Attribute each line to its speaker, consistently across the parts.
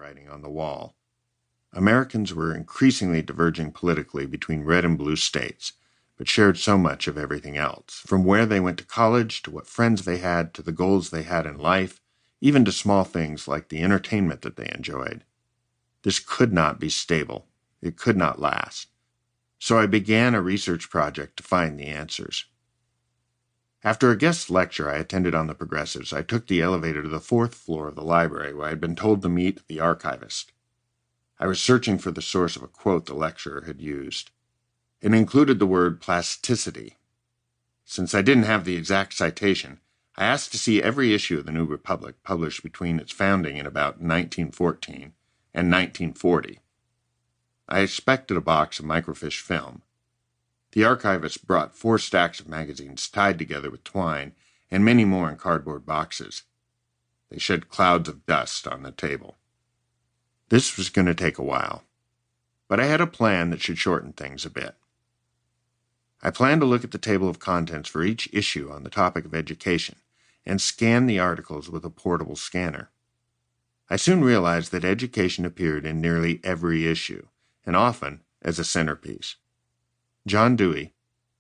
Speaker 1: handwriting on the wall. Americans were increasingly diverging politically between red and blue states, but shared so much of everything else, from where they went to college, to what friends they had, to the goals they had in life, even to small things like the entertainment that they enjoyed. This could not be stable. It could not last. So I began a research project to find the answers. After a guest lecture I attended on the progressives, I took the elevator to the 4th floor of the library where I had been told to meet the archivist. I was searching for the source of a quote the lecturer had used. It included the word plasticity. Since I didn't have the exact citation, I asked to see every issue of the New Republic published between its founding in about 1914 and 1940. I expected a box of microfiche film. The archivist brought 4 stacks of magazines tied together with twine and many more in cardboard boxes. They shed clouds of dust on the table. This was going to take a while, but I had a plan that should shorten things a bit. I planned to look at the table of contents for each issue on the topic of education and scan the articles with a portable scanner. I soon realized that education appeared in nearly every issue, and often as a centerpiece. John Dewey,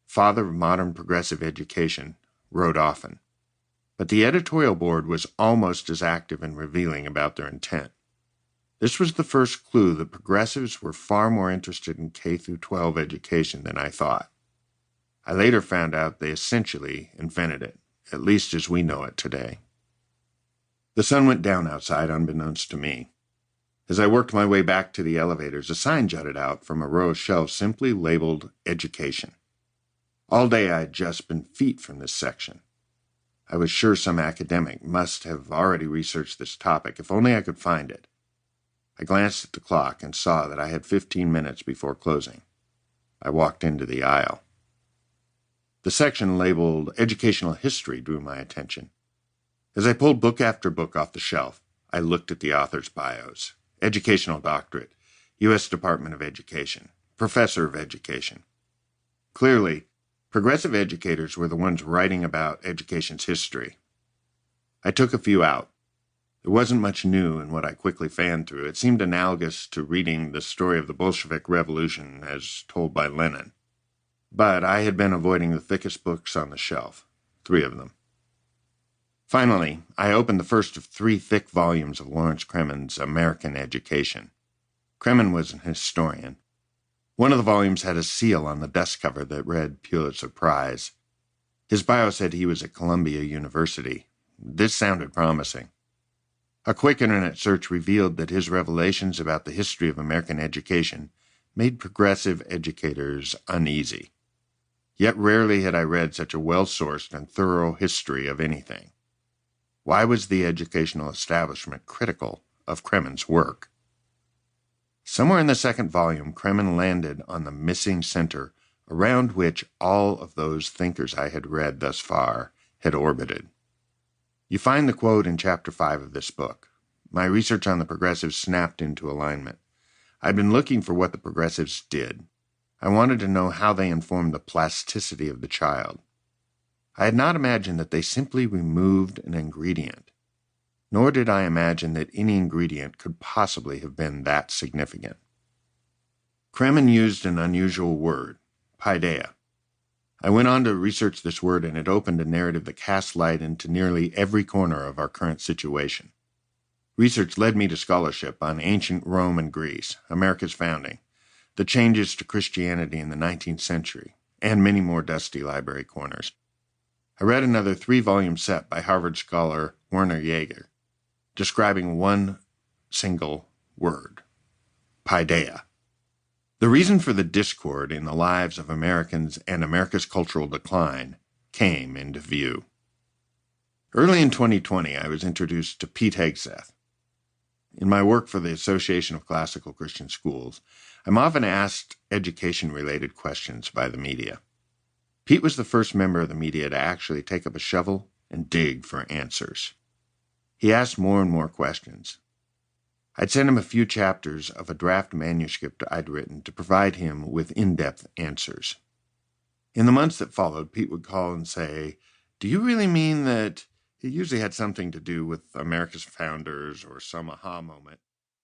Speaker 1: father of modern progressive education, wrote often, but the editorial board was almost as active and revealing about their intent. This was the first clue that progressives were far more interested in K-12 education than I thought. I later found out they essentially invented it, at least as we know it today. The sun went down outside unbeknownst to me. As I worked my way back to the elevators, a sign jutted out from a row of shelves simply labeled Education. All day I had just been feet from this section. I was sure some academic must have already researched this topic, if only I could find it. I glanced at the clock and saw that I had 15 minutes before closing. I walked into the aisle. The section labeled Educational History drew my attention. As I pulled book after book off the shelf, I looked at the author's bios. Educational Doctorate, U.S. Department of Education, Professor of Education. Clearly, progressive educators were the ones writing about education's history. I took a few out. There wasn't much new in what I quickly fanned through. It seemed analogous to reading the story of the Bolshevik Revolution as told by Lenin. But I had been avoiding the thickest books on the shelf, 3 of them. Finally, I opened the first of 3 thick volumes of Lawrence Kremen's American Education. Kremen was an historian. One of the volumes had a seal on the desk cover that read Pulitzer Prize. His bio said he was at Columbia University. This sounded promising. A quick internet search revealed that his revelations about the history of American education made progressive educators uneasy. Yet rarely had I read such a well-sourced and thorough history of anything. Why was the educational establishment critical of Kremen's work? Somewhere in the 2nd volume, Kremen landed on the missing center around which all of those thinkers I had read thus far had orbited. You find the quote in Chapter 5 of this book. My research on the progressives snapped into alignment. I'd been looking for what the progressives did. I wanted to know how they informed the plasticity of the child. I had not imagined that they simply removed an ingredient, nor did I imagine that any ingredient could possibly have been that significant. Kremen used an unusual word, paideia. I went on to research this word, and it opened a narrative that cast light into nearly every corner of our current situation. Research led me to scholarship on ancient Rome and Greece, America's founding, the changes to Christianity in the 19th century, and many more dusty library corners. I read another 3-volume set by Harvard scholar Werner Jaeger, describing one single word, paideia. The reason for the discord in the lives of Americans and America's cultural decline came into view. Early in 2020, I was introduced to Pete Hegseth. In my work for the Association of Classical Christian Schools, I'm often asked education-related questions by the media. Pete was the first member of the media to actually take up a shovel and dig for answers. He asked more and more questions. I'd sent him a few chapters of a draft manuscript I'd written to provide him with in-depth answers. In the months that followed, Pete would call and say, "Do you really mean that?" It usually had something to do with America's founders or some aha moment.